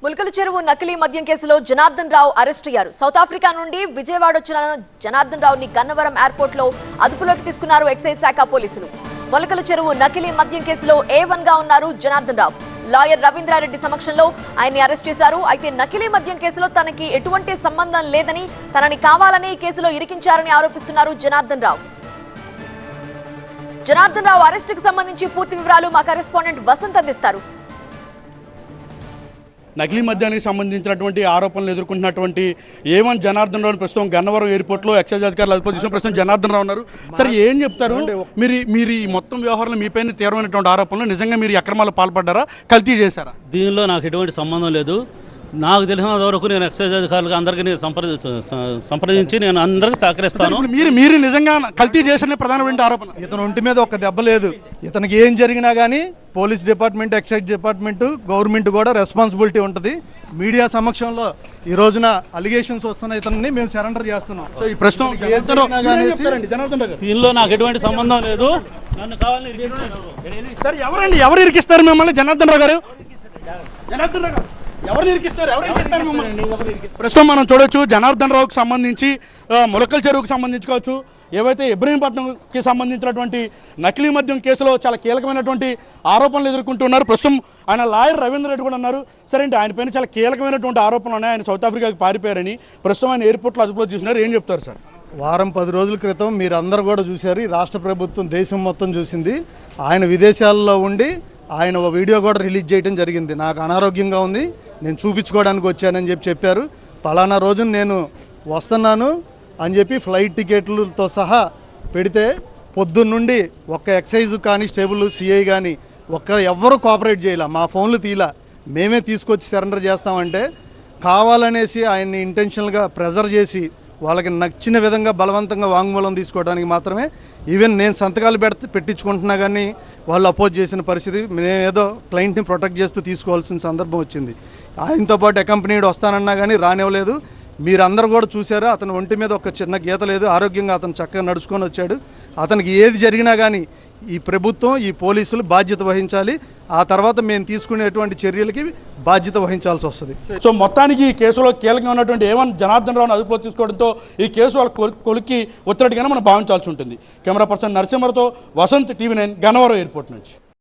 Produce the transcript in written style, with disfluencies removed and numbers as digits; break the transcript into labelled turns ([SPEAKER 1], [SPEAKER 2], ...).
[SPEAKER 1] ముల్కల చెరువు నకిలీ మద్యం కేసులో జనార్దన్ రావు అరెస్ట్ అయ్యారు. సౌత్ ఆఫ్రికా నుండి విజయవాడ వచ్చిన జనార్దన్ రావుని గన్నవరం ఎయిర్పోర్ట్ లో అదుపులోకి తీసుకున్నారు ఎక్సైజ్ శాఖ పోలీసులు. ముల్కల చెరువు నకిలీ మద్యం కేసులో A1 గా ఉన్నారు జనార్దన్ రావు. లాయర్ రవీంద్రారెడ్డి సమక్షంలో ఆయన్ని అరెస్ట్ చేశారు. అయితే నకిలీ మద్యం కేసులో తనకి ఎటువంటి సంబంధం లేదని, తనని కావాలని ఈ కేసులో ఇరికించారని ఆరోపిస్తున్నారు జనార్దన్ రావు. జనార్దన్ రావు అరెస్టుకు సంబంధించి పూర్తి వివరాలు మా కరెస్పాండెంట్ వసంత్ అందిస్తారు.
[SPEAKER 2] నకిలీ మద్యానికి సంబంధించినటువంటి ఆరోపణలు ఎదుర్కొంటున్నటువంటి A1 జనార్దన్ రావు ప్రస్తుతం గన్నవరం ఎయిర్పోర్ట్లో ఎక్సైజ్ అధికారులు అదుపులో తీసుకుని ప్రస్తుతం జనార్దన్ రావు ఉన్నారు. సరే, ఏం చెప్తారు? మీరు ఈ మొత్తం వ్యవహారంలో మీపైన తీవ్రమైనటువంటి ఆరోపణలు, నిజంగా మీరు అక్రమాలు పాల్పడ్డారా, కల్తీ చేశారా?
[SPEAKER 3] దీనిలో నాకు ఎటువంటి సంబంధం లేదు. నాకు తెలిసినంత వరకు నేను ఎక్సైజ్ అధికారులకు అందరికీ నేను సంప్రదించి నేను అందరికీ సహకరిస్తాను.
[SPEAKER 2] మీరు నిజంగా కల్తీ చేసిన ప్రధానమైన ఆరోపణ,
[SPEAKER 4] ఇతను ఒంటి మీద ఒక దెబ్బ లేదు. ఇతనికి ఏం జరిగినా కానీ police department, excise department, government కూడా రెస్పాన్సిబిలిటీ ఉంటుంది. మీడియా సమక్షంలో ఈ రోజున అలిగేషన్స్ వస్తున్న ఇతన్ని మేము సరెండర్ చేస్తున్నాం.
[SPEAKER 2] ఈ ప్రశ్న
[SPEAKER 3] దీనిలో నాకు ఎటువంటి సంబంధం లేదు. నన్ను కావాలని
[SPEAKER 2] ఎవరు ఇరికిస్తారు మిమ్మల్ని? జనార్దన్ రావు గారు, జనార్దన్ రావు గారు ఎవరు ఇరికిస్తారు? ప్రస్తుతం మనం చూడొచ్చు, జనార్దన్ రావుకి సంబంధించి ములకల చెరువుకు సంబంధించి కావచ్చు, ఏవైతే ఇబ్రహీంపట్నంకి సంబంధించినటువంటి నకిలీ మద్యం కేసులో చాలా కీలకమైనటువంటి ఆరోపణలు ఎదుర్కొంటున్నారు. ప్రస్తుతం ఆయన లాయర్ రవీంద్ర రెడ్డి కూడా ఉన్నారు. సరే అండి, ఆయన పైన చాలా కీలకమైనటువంటి ఆరోపణలు ఉన్నాయి. ఆయన సౌత్ ఆఫ్రికాకి పారిపోయారని ప్రస్తుతం ఆయన ఎయిర్పోర్ట్లో అదుపులో చూసినారు. ఏం చెప్తారు సార్?
[SPEAKER 4] వారం 10 రోజుల క్రితం మీరు అందరు కూడా చూశారు, ఈ రాష్ట్ర ప్రభుత్వం దేశం మొత్తం చూసింది. ఆయన విదేశాల్లో ఉండి ఆయన ఒక వీడియో కూడా రిలీజ్ చేయడం జరిగింది. నాకు అనారోగ్యంగా ఉంది, నేను చూపించుకోవడానికి వచ్చానని చెప్పారు. పలానా రోజున నేను వస్తున్నాను అని చెప్పి ఫ్లైట్ టికెట్లతో సహా పెడితే పొద్దున్నుండి ఒక్క ఎక్సైజ్ కానిస్టేబుల్, సిఐ కానీ ఎవ్వరూ కోఆపరేట్ చేయలే. మా ఫోన్లు తీలా, మేమే తీసుకొచ్చి సరెండర్ చేస్తామంటే కావాలనేసి ఆయన్ని ఇంటెన్షనల్గా ప్రెజర్ చేసి వాళ్ళకి నచ్చిన విధంగా బలవంతంగా వాంగ్మూలం తీసుకోవడానికి మాత్రమే, ఈవెన్ నేను సంతకాలు పెట్టించుకుంటున్నా కానీ వాళ్ళు అపోజ్ చేసిన పరిస్థితి. మేమేదో క్లయింట్ని ప్రొటెక్ట్ చేస్తూ తీసుకోవాల్సిన సందర్భం వచ్చింది. ఆయనతో పాటు అకంపెనీడ్ వస్తానన్నా కానీ రానివ్వలేదు. మీరందరూ కూడా చూశారు, అతను ఒంటి మీద ఒక చిన్న గీత లేదు, ఆరోగ్యంగా అతను చక్కగా నడుచుకొని వచ్చాడు. అతనికి ఏది జరిగినా కానీ ఈ ప్రభుత్వం, ఈ పోలీసులు బాధ్యత వహించాలి. ఆ తర్వాత మేము తీసుకునేటువంటి చర్యలకి బాధ్యత వహించాల్సి వస్తుంది.
[SPEAKER 2] సో మొత్తానికి ఈ కేసులో కీలకంగా ఉన్నటువంటి A1 జనార్దన్ రావును అదుపులో తీసుకోవడంతో ఈ కేసు వాళ్ళ కొలిక్కి ఒత్తిడిగానే మనం భావించాల్సి ఉంటుంది. కెమెరా పర్సన్ నరసింహతో వసంత్, TV9 గన్నవరం ఎయిర్పోర్ట్ నుంచి.